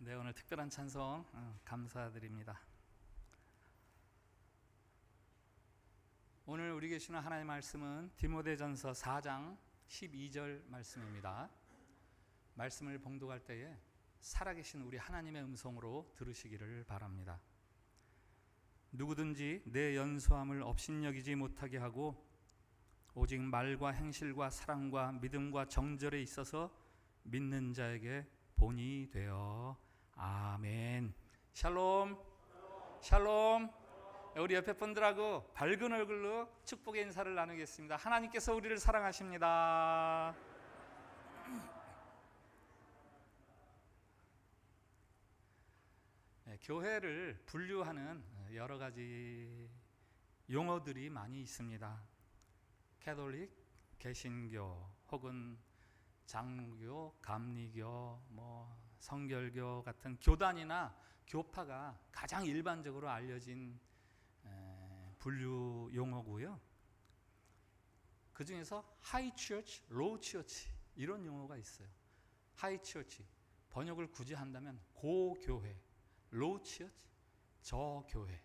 네, 오늘 특별한 찬송 감사드립니다. 오늘 우리 계시는 하나님의 말씀은 디모데전서 4장 12절 말씀입니다. 말씀을 봉독할 때에 살아계신 우리 하나님의 음성으로 들으시기를 바랍니다. 누구든지 내 연소함을 업신여기지 못하게 하고 오직 말과 행실과 사랑과 믿음과 정절에 있어서 믿는 자에게 본이 되어 아멘. 샬롬. 샬롬. 우리 옆에 분들하고 밝은 얼굴로 축복의 인사를 나누겠습니다. 하나님께서 우리를 사랑하십니다. 네, 교회를 분류하는 여러 가지 용어들이 많이 있습니다. 캐톨릭, 개신교, 혹은 장로교, 감리교, 성결교 같은 교단이나 교파가 가장 일반적으로 알려진 분류 용어고요. 그 중에서 하이 처치, 로우 처치 이런 용어가 있어요. 하이 처치 번역을 굳이 한다면 고교회, 로우 처치 저교회.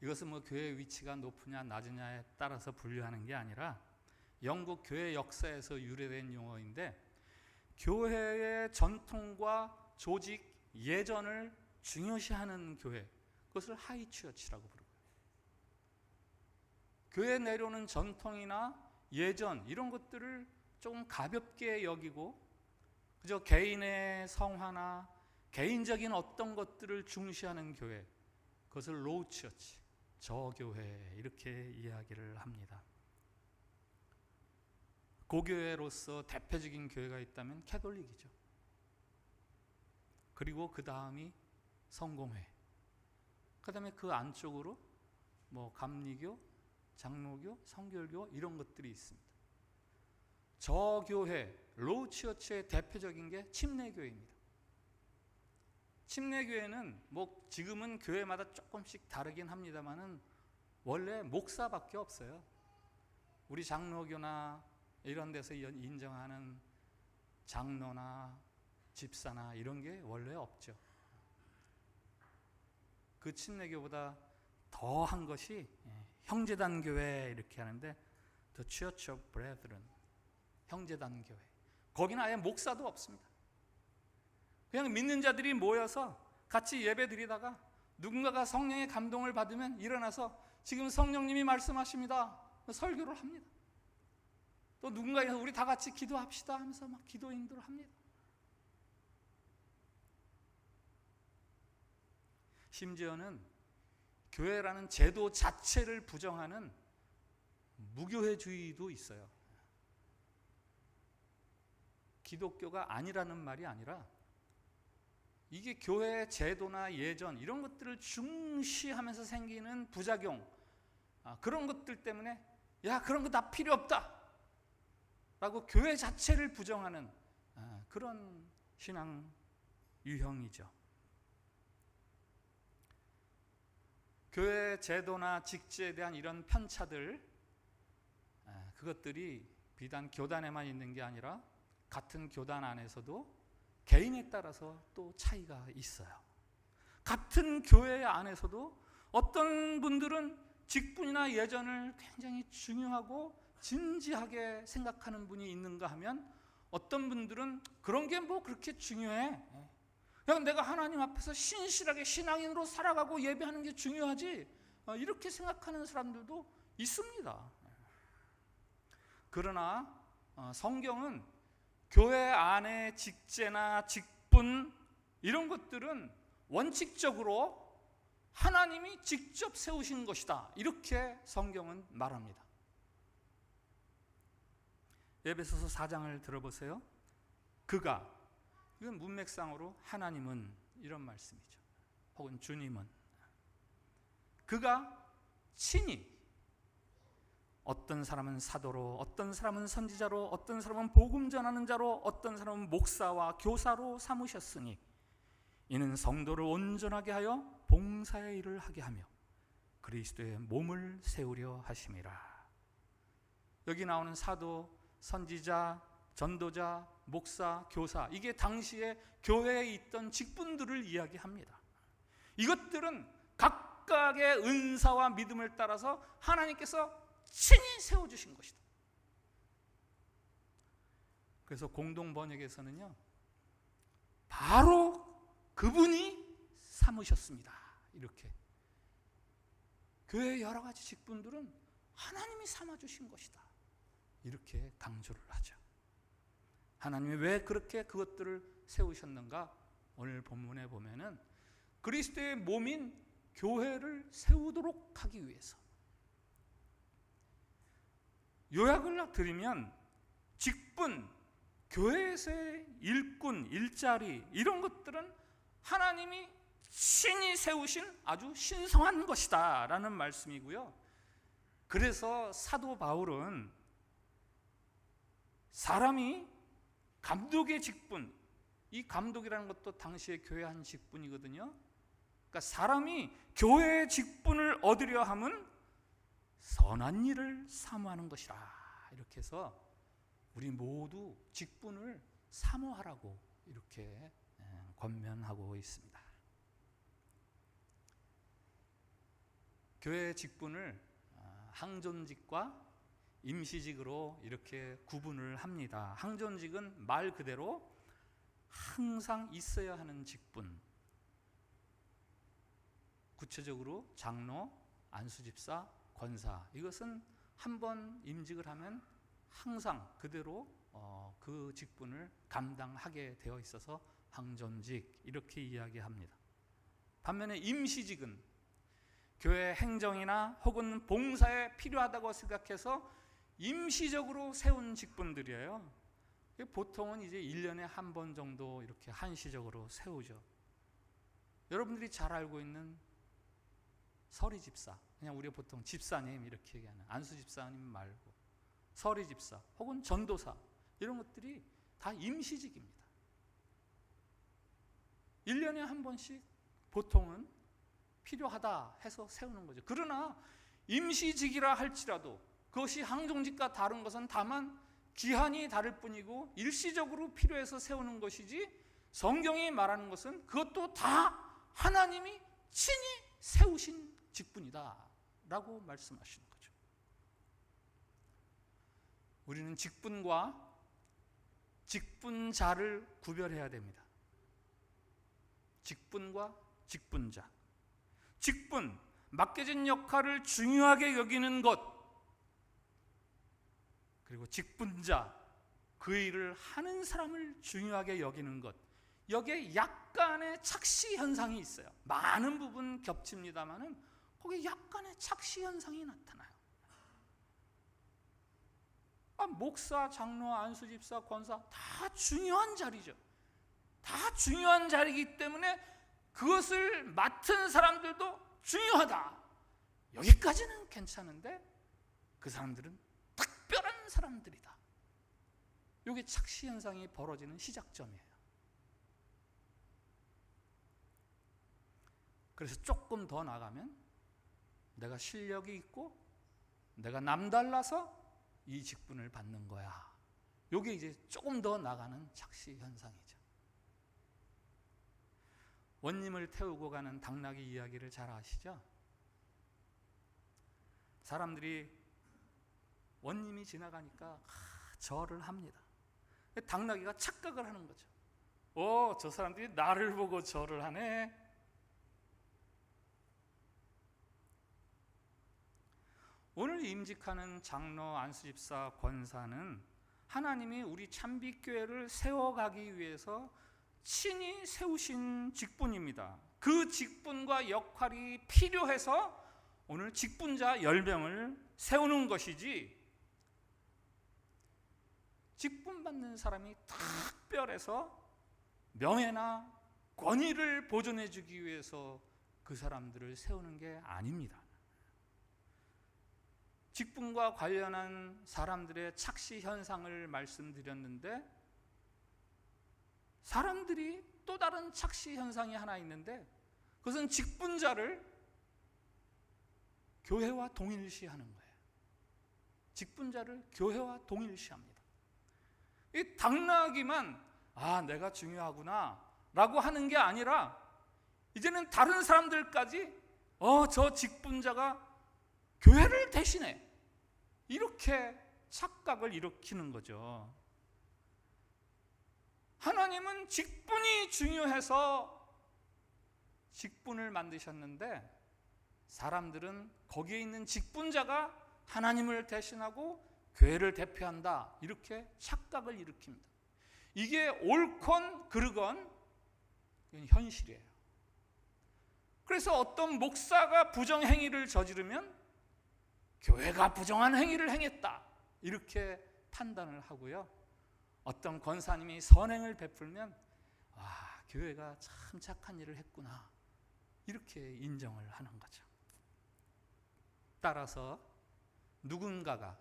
이것은 교회의 위치가 높으냐 낮으냐에 따라서 분류하는 게 아니라 영국 교회 역사에서 유래된 용어인데, 교회의 전통과 조직, 예전을 중요시하는 교회, 그것을 하이 처치라고 부르고요. 교회에 내려오는 전통이나 예전 이런 것들을 조금 가볍게 여기고 그저 개인의 성화나 개인적인 어떤 것들을 중시하는 교회, 그것을 로우 처치, 저교회 이렇게 이야기를 합니다. 고교회로서 대표적인 교회가 있다면 캐톨릭이죠. 그리고 그 다음이 성공회, 그 다음에 그 안쪽으로 감리교, 장로교, 성결교 이런 것들이 있습니다. 저교회, 로우 처치의 대표적인 게 침례교회입니다. 침례교회는 지금은 교회마다 조금씩 다르긴 합니다만은 원래 목사밖에 없어요. 우리 장로교나 이런 데서 인정하는 장로나 집사나 이런 게 원래 없죠. 그 침례교보다 더한 것이 형제단 교회 이렇게 하는데 The Church of Brethren, 형제단 교회. 거기는 아예 목사도 없습니다. 그냥 믿는 자들이 모여서 같이 예배 드리다가 누군가가 성령의 감동을 받으면 일어나서 지금 성령님이 말씀하십니다, 설교를 합니다. 또 누군가에서 우리 다 같이 기도합시다 하면서 기도 인도를 합니다. 심지어는 교회라는 제도 자체를 부정하는 무교회주의도 있어요. 기독교가 아니라는 말이 아니라 이게 교회의 제도나 예전 이런 것들을 중시하면서 생기는 부작용, 그런 것들 때문에 그런 거 다 필요 없다 라고 교회 자체를 부정하는 그런 신앙 유형이죠. 교회 제도나 직제에 대한 이런 편차들, 그것들이 비단 교단에만 있는 게 아니라 같은 교단 안에서도 개인에 따라서 또 차이가 있어요. 같은 교회 안에서도 어떤 분들은 직분이나 예전을 굉장히 중요하고 진지하게 생각하는 분이 있는가 하면 어떤 분들은 그런 게 그렇게 중요해, 그냥 내가 하나님 앞에서 신실하게 신앙인으로 살아가고 예배하는 게 중요하지, 이렇게 생각하는 사람들도 있습니다. 그러나 성경은 교회 안의 직제나 직분 이런 것들은 원칙적으로 하나님이 직접 세우신 것이다, 이렇게 성경은 말합니다. 에베소서 4장을 들어보세요. 그가, 이건 문맥상으로 하나님은 이런 말씀이죠. 혹은 주님은, 그가 친히 어떤 사람은 사도로, 어떤 사람은 선지자로, 어떤 사람은 복음 전하는 자로, 어떤 사람은 목사와 교사로 삼으셨으니 이는 성도를 온전하게 하여 봉사의 일을 하게 하며 그리스도의 몸을 세우려 하심이라. 여기 나오는 사도, 선지자, 전도자, 목사, 교사, 이게 당시에 교회에 있던 직분들을 이야기합니다. 이것들은 각각의 은사와 믿음을 따라서 하나님께서 친히 세워주신 것이다. 그래서 공동번역에서는요, 바로 그분이 삼으셨습니다. 이렇게 교회의 여러 가지 직분들은 하나님이 삼아주신 것이다. 이렇게 강조를 하죠. 하나님이 왜 그렇게 그것들을 세우셨는가? 오늘 본문에 보면은 그리스도의 몸인 교회를 세우도록 하기 위해서. 요약을 드리면 직분, 교회에서의 일꾼, 일자리 이런 것들은 하나님이 신이 세우신 아주 신성한 것이다 라는 말씀이고요. 그래서 사도 바울은 사람이 감독의 직분, 이 감독이라는 것도 당시에 교회 한 직분이거든요. 그러니까 사람이 교회의 직분을 얻으려 함은 선한 일을 사모하는 것이라, 이렇게 해서 우리 모두 직분을 사모하라고 이렇게 권면하고 있습니다. 교회의 직분을 항존직과 임시직으로 이렇게 구분을 합니다. 항존직은 말 그대로 항상 있어야 하는 직분. 구체적으로 장로, 안수집사, 권사, 이것은 한번 임직을 하면 항상 그대로 그 직분을 감당하게 되어 있어서 항존직 이렇게 이야기합니다. 반면에 임시직은 교회 행정이나 혹은 봉사에 필요하다고 생각해서 임시적으로 세운 직분들이에요. 보통은 이제 1년에 한 번 정도 이렇게 한시적으로 세우죠. 여러분들이 잘 알고 있는 서리집사, 그냥 우리가 보통 집사님 이렇게 얘기하는 안수집사님 말고 서리집사 혹은 전도사, 이런 것들이 다 임시직입니다. 1년에 한 번씩 보통은 필요하다 해서 세우는 거죠. 그러나 임시직이라 할지라도 그것이 항종직과 다른 것은 다만 기한이 다를 뿐이고 일시적으로 필요해서 세우는 것이지, 성경이 말하는 것은 그것도 다 하나님이 친히 세우신 직분이다 라고 말씀하시는 거죠. 우리는 직분과 직분자를 구별해야 됩니다. 직분과 직분자. 직분, 맡겨진 역할을 중요하게 여기는 것, 그리고 직분자, 그 일을 하는 사람을 중요하게 여기는 것, 여기에 약간의 착시 현상이 있어요. 많은 부분 겹칩니다만은 거기에 약간의 착시 현상이 나타나요. 목사, 장로, 안수집사, 권사 다 중요한 자리죠. 다 중요한 자리이기 때문에 그것을 맡은 사람들도 중요하다, 여기까지는 괜찮은데 그 사람들은 특별한 사람들이다. 이게 착시 현상이 벌어지는 시작점이에요. 그래서 조금 더 나가면 내가 실력이 있고 내가 남달라서 이 직분을 받는 거야. 이게 이제 조금 더 나가는 착시 현상이죠. 원님을 태우고 가는 당나귀 이야기를 잘 아시죠? 사람들이 원님이 지나가니까 절을 합니다. 당나귀가 착각을 하는 거죠. 저 사람들이 나를 보고 절을 하네. 오늘 임직하는 장로, 안수집사, 권사는 하나님이 우리 참빛교회를 세워가기 위해서 친히 세우신 직분입니다. 그 직분과 역할이 필요해서 오늘 직분자 10명을 세우는 것이지, 직분 받는 사람이 특별해서 명예나 권위를 보존해 주기 위해서 그 사람들을 세우는 게 아닙니다. 직분과 관련한 사람들의 착시 현상을 말씀드렸는데, 사람들이 또 다른 착시 현상이 하나 있는데, 그것은 직분자를 교회와 동일시하는 거예요. 직분자를 교회와 동일시합니다. 이 당나귀만 내가 중요하구나 라고 하는 게 아니라 이제는 다른 사람들까지 저 직분자가 교회를 대신해, 이렇게 착각을 일으키는 거죠. 하나님은 직분이 중요해서 직분을 만드셨는데 사람들은 거기에 있는 직분자가 하나님을 대신하고 교회를 대표한다, 이렇게 착각을 일으킵니다. 이게 옳건 그르건 이건 현실이에요. 그래서 어떤 목사가 부정행위를 저지르면 교회가 부정한 행위를 행했다, 이렇게 판단을 하고요. 어떤 권사님이 선행을 베풀면 교회가 참 착한 일을 했구나, 이렇게 인정을 하는 거죠. 따라서 누군가가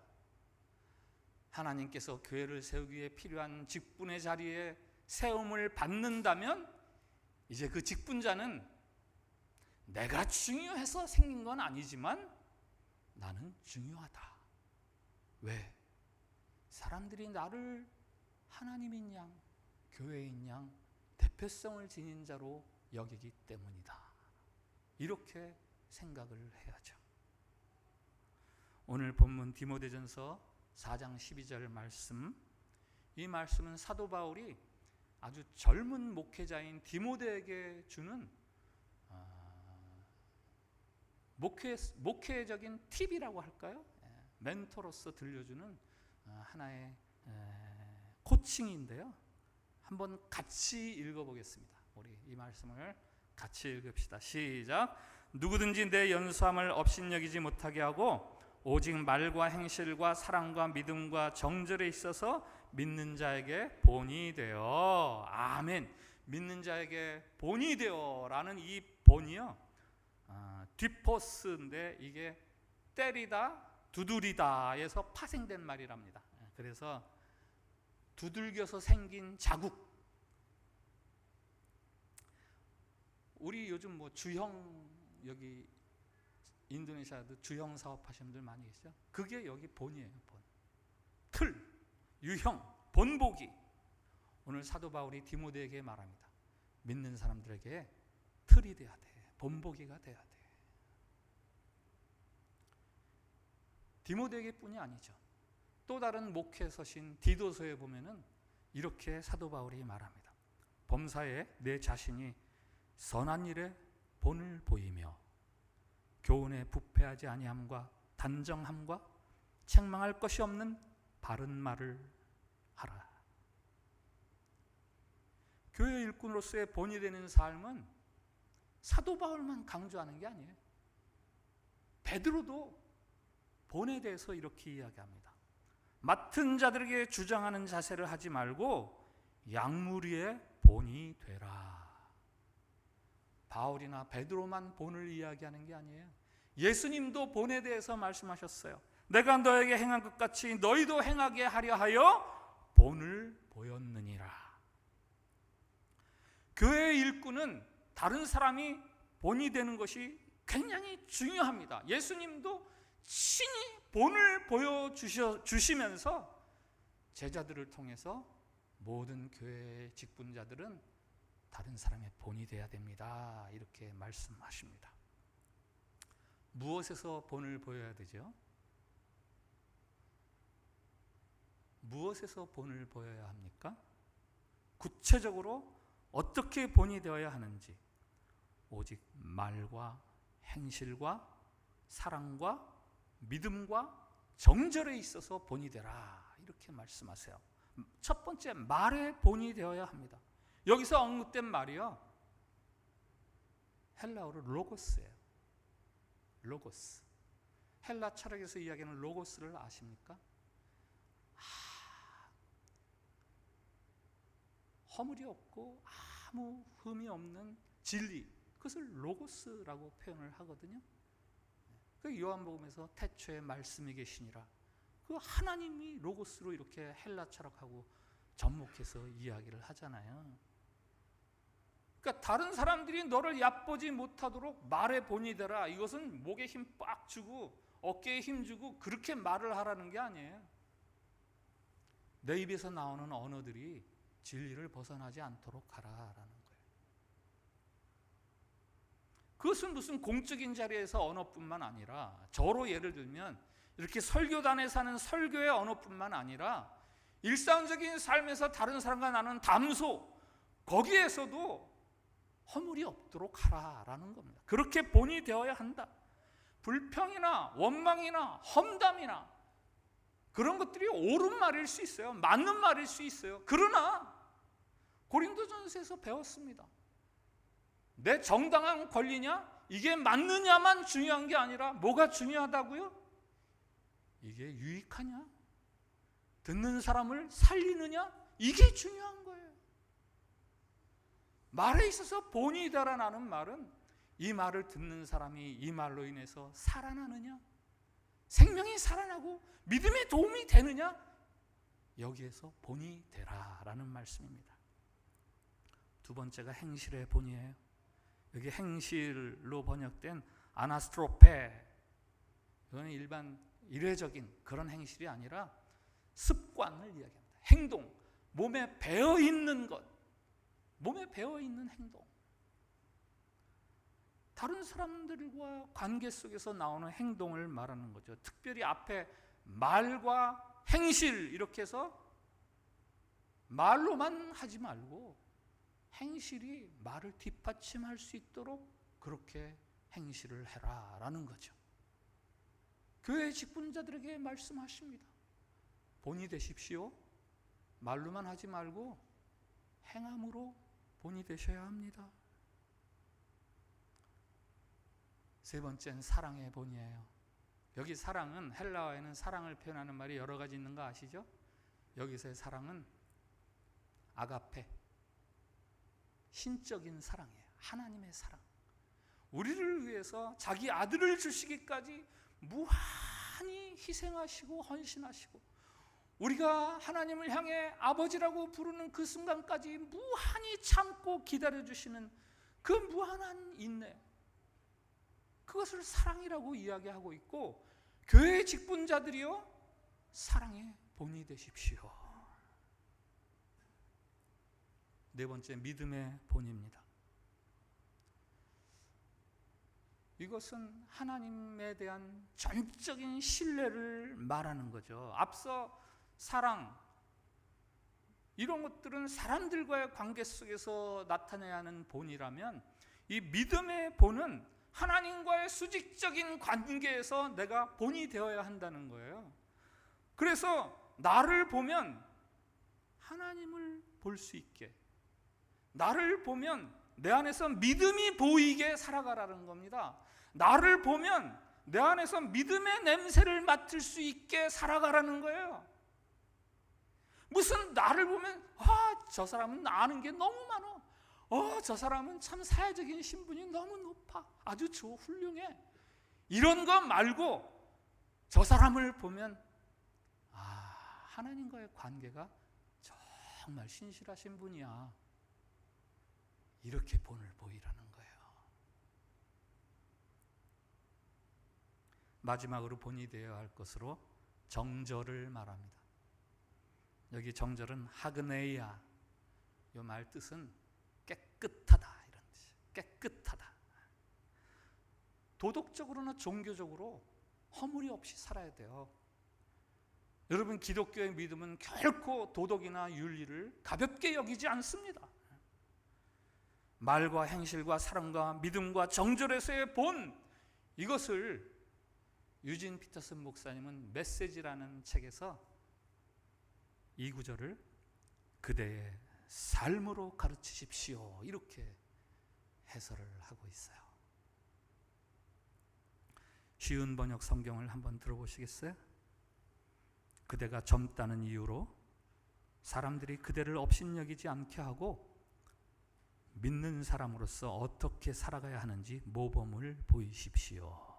하나님께서 교회를 세우기 위해 필요한 직분의 자리에 세움을 받는다면 이제 그 직분자는 내가 중요해서 생긴 건 아니지만 나는 중요하다. 왜? 사람들이 나를 하나님인 양, 교회인 양, 대표성을 지닌 자로 여기기 때문이다. 이렇게 생각을 해야죠. 오늘 본문 디모데전서 4장 12절 말씀, 이 말씀은 사도 바울이 아주 젊은 목회자인 디모데에게 주는 목회적인 팁이라고 할까요? 멘토로서 들려주는 하나의 코칭인데요. 한번 같이 읽어보겠습니다. 우리 이 말씀을 같이 읽읍시다. 시작. 누구든지 내 연수함을 업신여기지 못하게 하고 오직 말과 행실과 사랑과 믿음과 정절에 있어서 믿는 자에게 본이 되어. 아멘. 믿는 자에게 본이 되어 라는 이 본이요, 디포스인데 이게 때리다, 두드리다에서 파생된 말이랍니다. 그래서 두들겨서 생긴 자국. 우리 요즘 주형, 여기 인도네시아도 주형 사업 하시는 분들 많이 계시죠? 그게 여기 본이에요. 본. 틀, 유형, 본보기. 오늘 사도 바울이 디모데에게 말합니다. 믿는 사람들에게 틀이 돼야 돼. 본보기가 돼야 돼. 디모데에게 뿐이 아니죠. 또 다른 목회 서신 디도서에 보면은 이렇게 사도 바울이 말합니다. 범사에 내 자신이 선한 일에 본을 보이며 교훈에 부패하지 아니함과 단정함과 책망할 것이 없는 바른 말을 하라. 교회 일꾼으로서의 본이 되는 삶은 사도 바울만 강조하는 게 아니에요. 베드로도 본에 대해서 이렇게 이야기합니다. 맡은 자들에게 주장하는 자세를 하지 말고 양무리의 본이 되라. 바울이나 베드로만 본을 이야기하는 게 아니에요. 예수님도 본에 대해서 말씀하셨어요. 내가 너에게 행한 것 같이 너희도 행하게 하려 하여 본을 보였느니라. 교회의 일꾼은 다른 사람이 본이 되는 것이 굉장히 중요합니다. 예수님도 친히 본을 보여주시면서 제자들을 통해서 모든 교회의 직분자들은 다른 사람의 본이 되어야 됩니다. 이렇게 말씀하십니다. 무엇에서 본을 보여야 되죠? 무엇에서 본을 보여야 합니까? 구체적으로 어떻게 본이 되어야 하는지, 오직 말과 행실과 사랑과 믿음과 정절에 있어서 본이 되라, 이렇게 말씀하세요. 첫 번째, 말의 본이 되어야 합니다. 여기서 언급된 말이요, 헬라어로 로고스예요. 로고스. 헬라 철학에서 이야기하는 로고스를 아십니까? 허물이 없고 아무 흠이 없는 진리, 그것을 로고스라고 표현을 하거든요. 그 요한복음에서 태초에 말씀이 계시니라, 그 하나님이 로고스로 이렇게 헬라 철학하고 접목해서 이야기를 하잖아요. 그러니까 다른 사람들이 너를 얕보지 못하도록 말의 본이 되라, 이것은 목에 힘 빡 주고 어깨에 힘 주고 그렇게 말을 하라는 게 아니에요. 내 입에서 나오는 언어들이 진리를 벗어나지 않도록 하라라는 거예요. 그것은 무슨 공적인 자리에서 언어뿐만 아니라, 저로 예를 들면 이렇게 설교단에서 하는 설교의 언어뿐만 아니라 일상적인 삶에서 다른 사람과 나눈 담소, 거기에서도 허물이 없도록 하라라는 겁니다. 그렇게 본이 되어야 한다. 불평이나 원망이나 험담이나 그런 것들이 옳은 말일 수 있어요. 맞는 말일 수 있어요. 그러나 고린도전서에서 배웠습니다. 내 정당한 권리냐? 이게 맞느냐만 중요한 게 아니라 뭐가 중요하다고요? 이게 유익하냐? 듣는 사람을 살리느냐? 이게 중요한 거예요. 말에 있어서 본이 되라는 말은 이 말을 듣는 사람이 이 말로 인해서 살아나느냐? 생명이 살아나고 믿음에 도움이 되느냐? 여기에서 본이 되라라는 말씀입니다. 두 번째가 행실의 본이에요. 여기 행실로 번역된 아나스트로페, 이거는 일반 일회적인 그런 행실이 아니라 습관을 이야기합니다. 행동, 몸에 배어있는 것, 몸에 배어있는 행동. 다른 사람들과 관계 속에서 나오는 행동을 말하는 거죠. 특별히 앞에 말과 행실 이렇게 해서 말로만 하지 말고 행실이 말을 뒷받침할 수 있도록 그렇게 행실을 해라라는 거죠. 교회 직분자들에게 말씀하십니다. 본이 되십시오. 말로만 하지 말고 행함으로 본이 되셔야 합니다. 세 번째는 사랑의 본이에요. 여기 사랑은, 헬라어에는 사랑을 표현하는 말이 여러 가지 있는 거 아시죠? 여기서의 사랑은 아가페, 신적인 사랑이에요. 하나님의 사랑. 우리를 위해서 자기 아들을 주시기까지 무한히 희생하시고 헌신하시고, 우리가 하나님을 향해 아버지라고 부르는 그 순간까지 무한히 참고 기다려주시는 그 무한한 인내, 그것을 사랑이라고 이야기하고 있고, 교회의 직분자들이요, 사랑의 본이 되십시오. 네 번째, 믿음의 본입니다. 이것은 하나님에 대한 전적인 신뢰를 말하는 거죠. 앞서 사랑, 이런 것들은 사람들과의 관계 속에서 나타내야 하는 본이라면, 이 믿음의 본은 하나님과의 수직적인 관계에서 내가 본이 되어야 한다는 거예요. 그래서 나를 보면 하나님을 볼 수 있게, 나를 보면 내 안에서 믿음이 보이게 살아가라는 겁니다. 나를 보면 내 안에서 믿음의 냄새를 맡을 수 있게 살아가라는 거예요. 무슨 나를 보면 저 사람은 아는 게 너무 많아, 저 사람은 참 사회적인 신분이 너무 높아, 아주 훌륭해, 이런 거 말고 저 사람을 보면 하나님과의 관계가 정말 신실하신 분이야, 이렇게 본을 보이라는 거예요. 마지막으로 본이 되어야 할 것으로 정절을 말합니다. 여기 정절은 하그네이아, 이 말 뜻은 깨끗하다, 이런 뜻이에요. 깨끗하다. 도덕적으로나 종교적으로 허물이 없이 살아야 돼요. 여러분, 기독교의 믿음은 결코 도덕이나 윤리를 가볍게 여기지 않습니다. 말과 행실과 사랑과 믿음과 정절에서의 본, 이것을 유진 피터슨 목사님은 메시지라는 책에서 이 구절을 그대의 삶으로 가르치십시오, 이렇게 해설을 하고 있어요. 쉬운 번역 성경을 한번 들어보시겠어요? 그대가 젊다는 이유로 사람들이 그대를 업신여기지 않게 하고 믿는 사람으로서 어떻게 살아가야 하는지 모범을 보이십시오.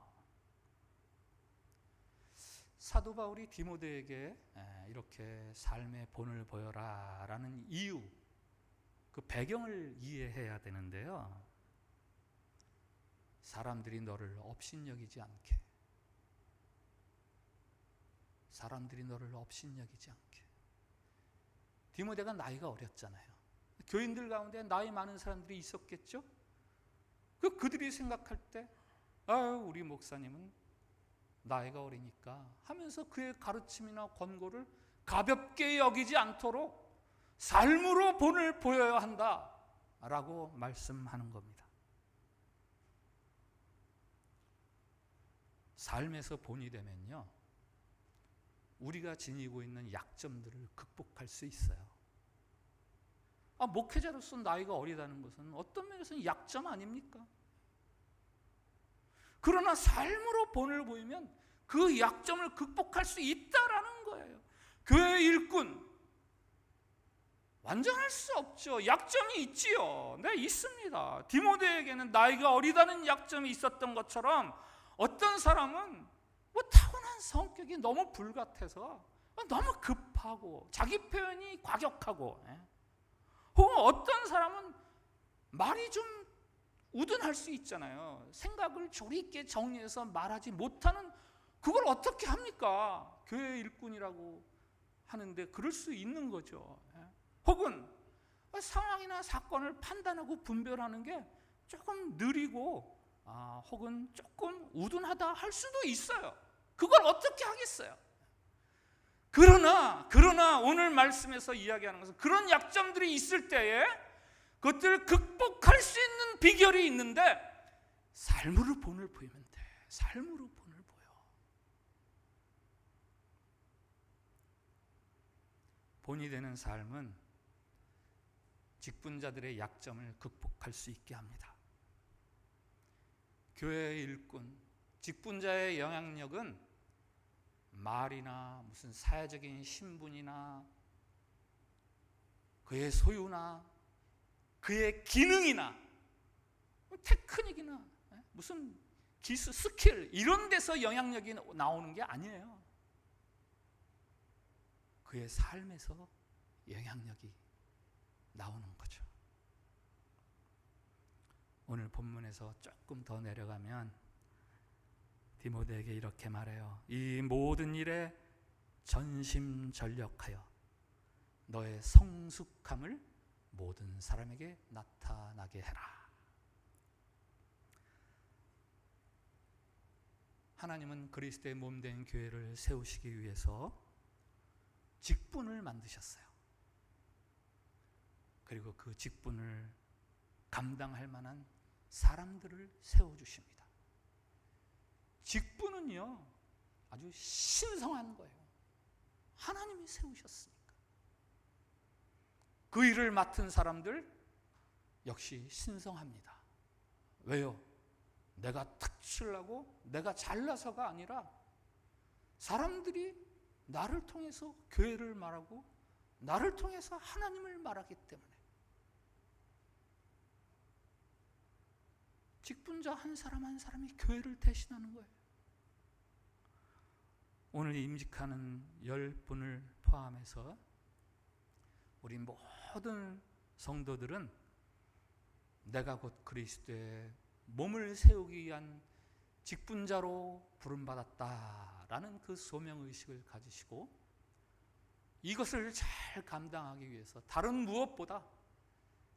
사도 바울이 디모데에게 이렇게 삶의 본을 보여라 라는 이유, 그 배경을 이해해야 되는데요, 사람들이 너를 업신여기지 않게, 사람들이 너를 업신여기지 않게, 디모데가 나이가 어렸잖아요. 교인들 가운데 나이 많은 사람들이 있었겠죠? 그들이 생각할 때 우리 목사님은 나이가 어리니까 하면서 그의 가르침이나 권고를 가볍게 여기지 않도록 삶으로 본을 보여야 한다라고 말씀하는 겁니다. 삶에서 본이 되면요, 우리가 지니고 있는 약점들을 극복할 수 있어요. 목회자로서 나이가 어리다는 것은 어떤 면에서는 약점 아닙니까? 그러나 삶으로 본을 보이면 그 약점을 극복할 수 있다라는 거예요. 교회 일꾼 완전할 수 없죠. 약점이 있지요. 네, 있습니다. 디모데에게는 나이가 어리다는 약점이 있었던 것처럼 어떤 사람은 타고난 성격이 너무 불같아서 너무 급하고 자기 표현이 과격하고, 혹은 어떤 사람은 말이 좀 우둔할 수 있잖아요. 생각을 조리 있게 정리해서 말하지 못하는, 그걸 어떻게 합니까? 교회 일꾼이라고 하는데 그럴 수 있는 거죠. 혹은 상황이나 사건을 판단하고 분별하는 게 조금 느리고 혹은 조금 우둔하다 할 수도 있어요. 그걸 어떻게 하겠어요? 그러나 오늘 말씀에서 이야기하는 것은 그런 약점들이 있을 때에 그것들을 극복할 수 있는 비결이 있는데 삶으로 본을 보이면 돼. 삶으로 본을 보여. 본이 되는 삶은 직분자들의 약점을 극복할 수 있게 합니다. 교회의 일꾼, 직분자의 영향력은 말이나 무슨 사회적인 신분이나 그의 소유나 그의 기능이나 테크닉이나 무슨 기술, 스킬 이런 데서 영향력이 나오는 게 아니에요. 그의 삶에서 영향력이 나오는 거죠. 오늘 본문에서 조금 더 내려가면 디모데에게 이렇게 말해요. 이 모든 일에 전심전력하여 너의 성숙함을 모든 사람에게 나타나게 해라. 하나님은 그리스도의 몸된 교회를 세우시기 위해서 직분을 만드셨어요. 그리고 그 직분을 감당할 만한 사람들을 세워주십니다. 직분은요, 아주 신성한 거예요. 하나님이 세우셨으니까. 그 일을 맡은 사람들 역시 신성합니다. 왜요? 내가 특출나고 내가 잘나서가 아니라 사람들이 나를 통해서 교회를 말하고 나를 통해서 하나님을 말하기 때문에 직분자 한 사람 한 사람이 교회를 대신하는 거예요. 오늘 임직하는 10분을 포함해서 우리 모든 성도들은 내가 곧 그리스도의 몸을 세우기 위한 직분자로 부름받았다라는 그 소명의식을 가지시고 이것을 잘 감당하기 위해서 다른 무엇보다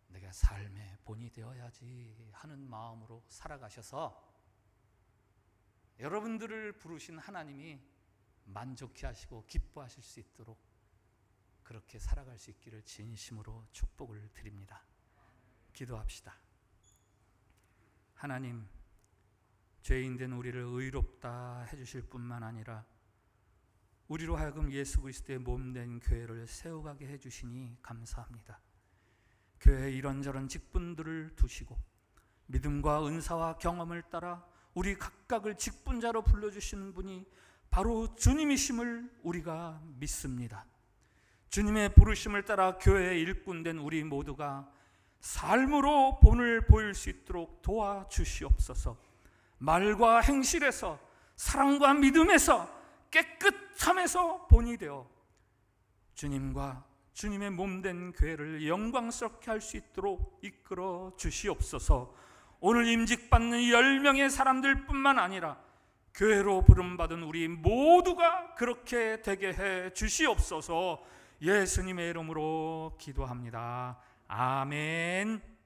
내가 삶의 본이 되어야지 하는 마음으로 살아가셔서 여러분들을 부르신 하나님이 만족해 하시고 기뻐하실 수 있도록 그렇게 살아갈 수 있기를 진심으로 축복을 드립니다. 기도합시다. 하나님, 죄인된 우리를 의롭다 해주실 뿐만 아니라 우리로 하여금 예수 그리스도의 몸된 교회를 세워가게 해주시니 감사합니다. 교회에 이런저런 직분들을 두시고 믿음과 은사와 경험을 따라 우리 각각을 직분자로 불러주시는 분이 바로 주님이심을 우리가 믿습니다. 주님의 부르심을 따라 교회의 일꾼된 우리 모두가 삶으로 본을 보일 수 있도록 도와주시옵소서. 말과 행실에서 사랑과 믿음에서 깨끗함에서 본이 되어 주님과 주님의 몸된 교회를 영광스럽게 할 수 있도록 이끌어 주시옵소서. 오늘 임직받는 10명의 사람들 뿐만 아니라 교회로 부름받은 우리 모두가 그렇게 되게 해 주시옵소서. 예수님의 이름으로 기도합니다. 아멘.